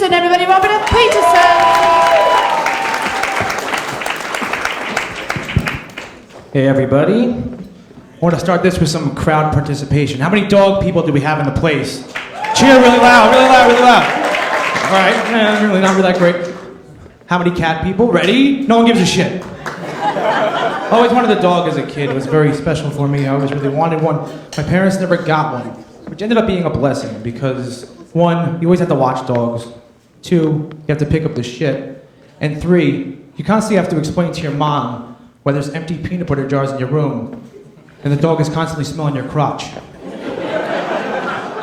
Peterson, everybody, Robert F. Peterson! Hey everybody, I want to start this with some crowd participation. How many dog people do we have in the place? Cheer really loud, really loud, really loud. All right, really not really that great. How many cat people? Ready? No one gives a shit. I always wanted a dog as a kid. It was very special for me. I always really wanted one. My parents never got one, which ended up being a blessing because 1, you always have to watch dogs. 2, you have to pick up the shit. And 3, you constantly have to explain to your mom why there's empty peanut butter jars in your room and the dog is constantly smelling your crotch. So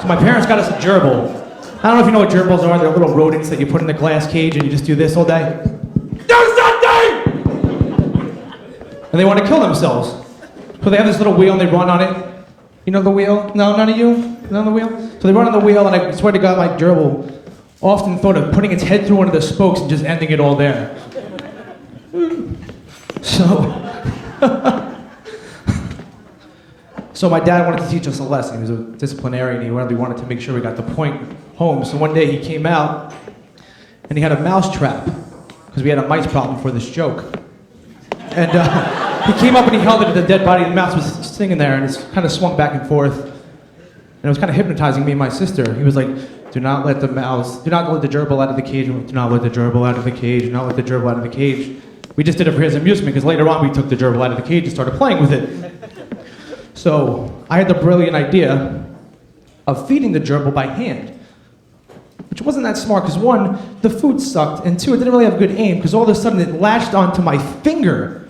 my parents got us a gerbil. I don't know if you know what gerbils are. They're little rodents that you put in a glass cage and you just do this all day. Do something! And they want to kill themselves. So they have this little wheel and they run on it. You know the wheel? No, none of you? None of the wheel? So they run on the wheel and I swear to God, my gerbil often thought of putting its head through one of the spokes and just ending it all there. So my dad wanted to teach us a lesson. He was a disciplinarian. He really wanted to make sure we got the point home. So one day he came out and he had a mouse trap because we had a mice problem for this joke. And he came up and he held it to the dead body. The mouse was sitting there and it kind of swung back and forth. And it was kind of hypnotizing me and my sister. He was like, do not let the gerbil out of the cage. Do not let the gerbil out of the cage. Do not let the gerbil out of the cage. We just did it for his amusement because later on we took the gerbil out of the cage and started playing with it. So I had the brilliant idea of feeding the gerbil by hand, which wasn't that smart because 1, the food sucked, and 2, it didn't really have good aim because all of a sudden it latched onto my finger.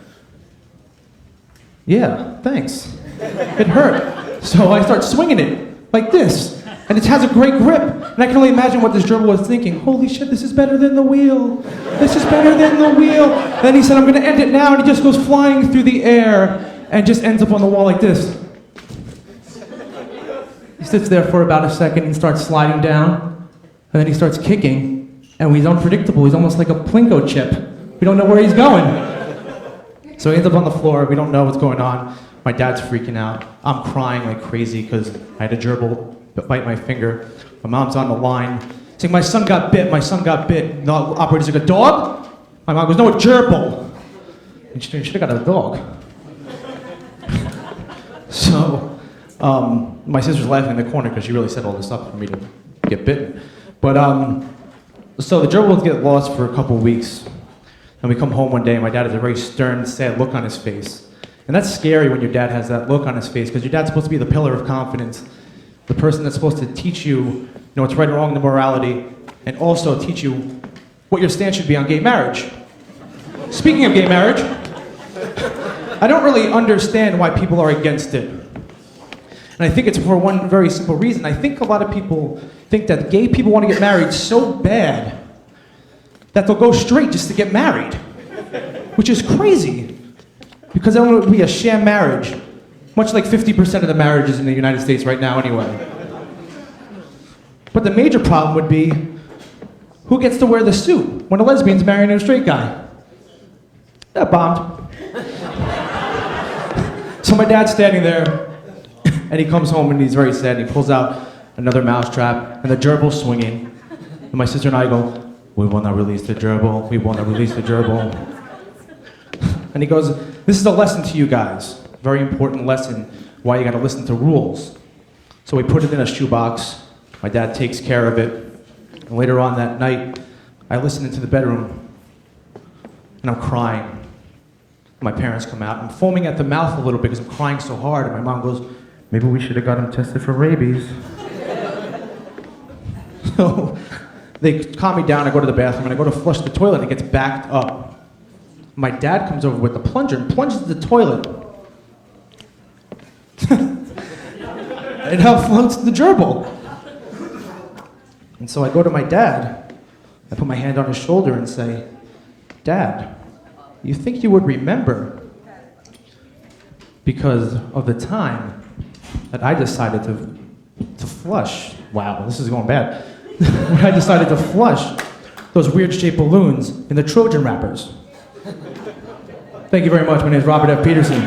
Yeah, thanks. It hurt. So I start swinging it like this, and it has a great grip. And I can only imagine what this gerbil was thinking. Holy shit, this is better than the wheel. This is better than the wheel. And then he said, I'm gonna end it now, and he just goes flying through the air and just ends up on the wall like this. He sits there for about a second and starts sliding down, and then he starts kicking, and he's unpredictable. He's almost like a Plinko chip. We don't know where he's going. So he ends up on the floor. We don't know what's going on. My dad's freaking out. I'm crying like crazy because I had a gerbil bite my finger. My mom's on the line saying, my son got bit, my son got bit. And the operator's like, a dog? My mom goes, no, a gerbil. And she should have got a dog. So, my sister's laughing in the corner because she really set all this up for me to get bitten. But, so the gerbils get lost for a couple weeks. And we come home one day and my dad has a very stern, sad look on his face. And that's scary when your dad has that look on his face because your dad's supposed to be the pillar of confidence, the person that's supposed to teach you, what's right or wrong, the morality, and also teach you what your stance should be on gay marriage. Speaking of gay marriage, I don't really understand why people are against it. And I think it's for one very simple reason. I think a lot of people think that gay people want to get married so bad that they'll go straight just to get married, which is crazy because it would be a sham marriage, much like 50% of the marriages in the United States right now anyway. But the major problem would be who gets to wear the suit when a lesbian's marrying a straight guy? That bombed. So my dad's standing there, and he comes home and he's very sad, and he pulls out another mousetrap, and the gerbil's swinging. And my sister and I go, we will not release the gerbil, we will not release the gerbil. And he goes, this is a lesson to you guys, very important lesson, why you gotta listen to rules. So we put it in a shoebox, my dad takes care of it, and later on that night, I listen into the bedroom, and I'm crying. My parents come out. I'm foaming at the mouth a little bit because I'm crying so hard. And my mom goes, maybe we should have got him tested for rabies. So they calm me down. I go to the bathroom and I go to flush the toilet and it gets backed up. My dad comes over with the plunger and plunges the toilet. It helps floats the gerbil. And so I go to my dad. I put my hand on his shoulder and say, Dad, you think you would remember because of the time that I decided to flush. Wow, this is going bad. When I decided to flush those weird-shaped balloons in the Trojan wrappers. Thank you very much. My name is Robert F. Peterson.